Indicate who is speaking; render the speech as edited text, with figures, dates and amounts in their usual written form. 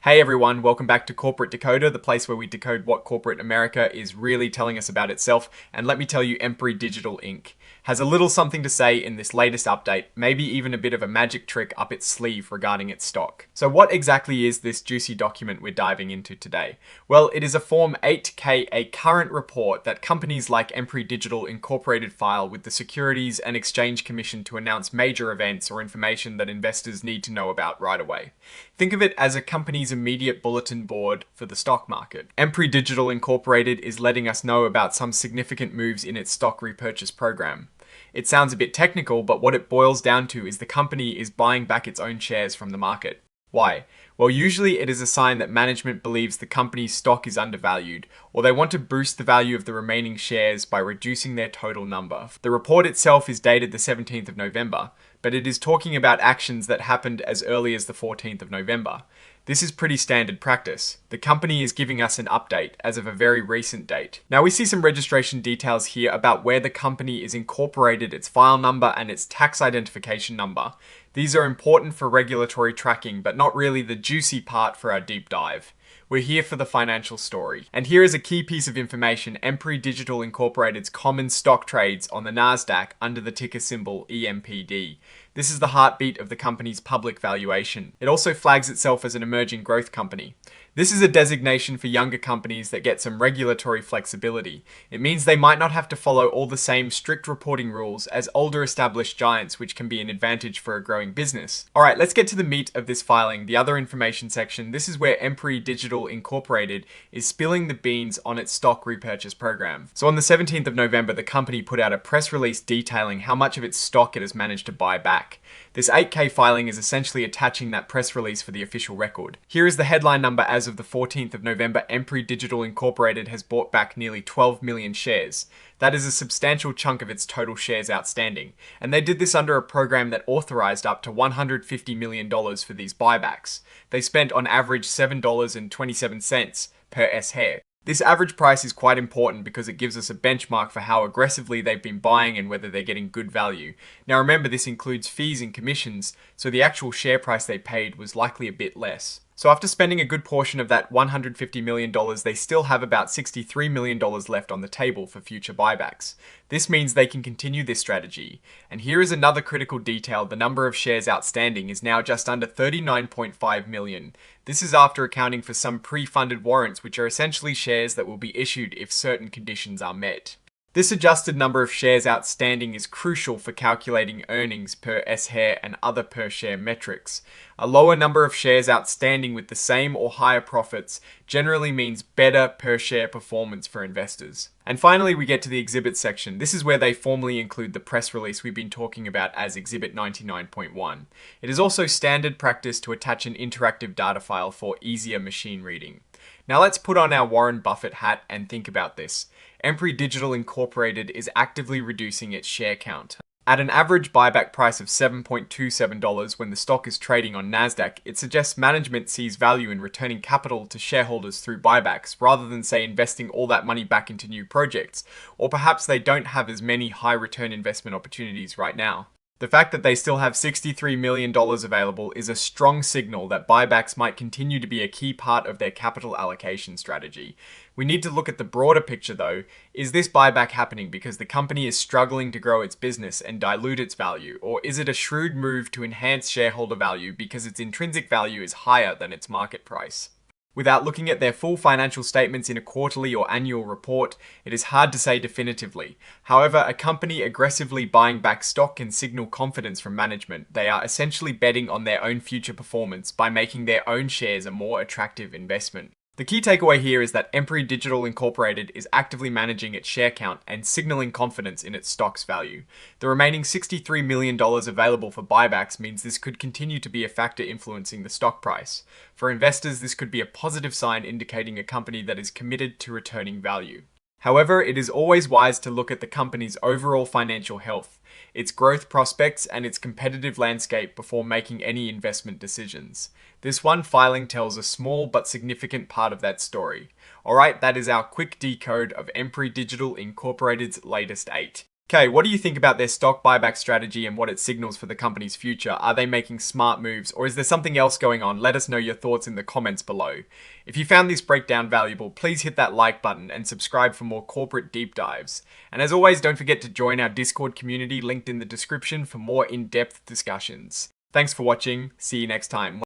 Speaker 1: Hey everyone, welcome back to Corporate Decoder, the place where we decode what corporate America is really telling us about itself. And let me tell you, Empery Digital Inc. has a little something to say in this latest update, maybe even a bit of a magic trick up its sleeve regarding its stock. So what exactly is this juicy document we're diving into today? Well, it is a Form 8K, a current report that companies like Empery Digital Incorporated file with the Securities and Exchange Commission to announce major events or information that investors need to know about right away. Think of it as a company's immediate bulletin board for the stock market. Empery Digital Incorporated is letting us know about some significant moves in its stock repurchase program. It sounds a bit technical, but what it boils down to is the company is buying back its own shares from the market. Why? Well, usually it is a sign that management believes the company's stock is undervalued, or they want to boost the value of the remaining shares by reducing their total number. The report itself is dated the 17th of November, but it is talking about actions that happened as early as the 14th of November. This is pretty standard practice. The company is giving us an update as of a very recent date. Now we see some registration details here about where the company is incorporated, its file number and its tax identification number. These are important for regulatory tracking, but not really the juicy part for our deep dive. We're here for the financial story. And here is a key piece of information. Empery Digital Incorporated's common stock trades on the NASDAQ under the ticker symbol EMPD. This is the heartbeat of the company's public valuation. It also flags itself as an emerging growth company. This is a designation for younger companies that get some regulatory flexibility. It means they might not have to follow all the same strict reporting rules as older established giants, which can be an advantage for a growing business. Alright, let's get to the meat of this filing, the other information section. This is where Empery Digital Incorporated is spilling the beans on its stock repurchase program. So on the 17th of November, the company put out a press release detailing how much of its stock it has managed to buy back. This 8K filing is essentially attaching that press release for the official record. Here is the headline number as of the 14th of November. Empery Digital Incorporated has bought back nearly 12 million shares. That is a substantial chunk of its total shares outstanding. And they did this under a program that authorized up to $150 million for these buybacks. They spent on average $7.27 per share. This average price is quite important because it gives us a benchmark for how aggressively they've been buying and whether they're getting good value. Now remember, this includes fees and commissions, so the actual share price they paid was likely a bit less. So after spending a good portion of that $150 million, they still have about $63 million left on the table for future buybacks. This means they can continue this strategy. And here is another critical detail. The number of shares outstanding is now just under 39.5 million. This is after accounting for some pre-funded warrants, which are essentially shares that will be issued if certain conditions are met. This adjusted number of shares outstanding is crucial for calculating earnings per share and other per share metrics. A lower number of shares outstanding with the same or higher profits generally means better per share performance for investors. And finally, we get to the exhibit section. This is where they formally include the press release we've been talking about as Exhibit 99.1. It is also standard practice to attach an interactive data file for easier machine reading. Now let's put on our Warren Buffett hat and think about this. Empery Digital Incorporated is actively reducing its share count. At an average buyback price of $7.27 when the stock is trading on NASDAQ, it suggests management sees value in returning capital to shareholders through buybacks, rather than, say, investing all that money back into new projects. Or perhaps they don't have as many high return investment opportunities right now. The fact that they still have $63 million available is a strong signal that buybacks might continue to be a key part of their capital allocation strategy. We need to look at the broader picture though. Is this buyback happening because the company is struggling to grow its business and dilute its value? Or is it a shrewd move to enhance shareholder value because its intrinsic value is higher than its market price? Without looking at their full financial statements in a quarterly or annual report, it is hard to say definitively. However, a company aggressively buying back stock can signal confidence from management. They are essentially betting on their own future performance by making their own shares a more attractive investment. The key takeaway here is that Empery Digital Incorporated is actively managing its share count and signaling confidence in its stock's value. The remaining $63 million available for buybacks means this could continue to be a factor influencing the stock price. For investors, this could be a positive sign indicating a company that is committed to returning value. However, it is always wise to look at the company's overall financial health, its growth prospects, and its competitive landscape before making any investment decisions. This one filing tells a small but significant part of that story. Alright, that is our quick decode of Empery Digital Incorporated's latest 8. Okay, what do you think about their stock buyback strategy and what it signals for the company's future? Are they making smart moves or is there something else going on? Let us know your thoughts in the comments below. If you found this breakdown valuable, please hit that like button and subscribe for more corporate deep dives. And as always, don't forget to join our Discord community linked in the description for more in-depth discussions. Thanks for watching. See you next time.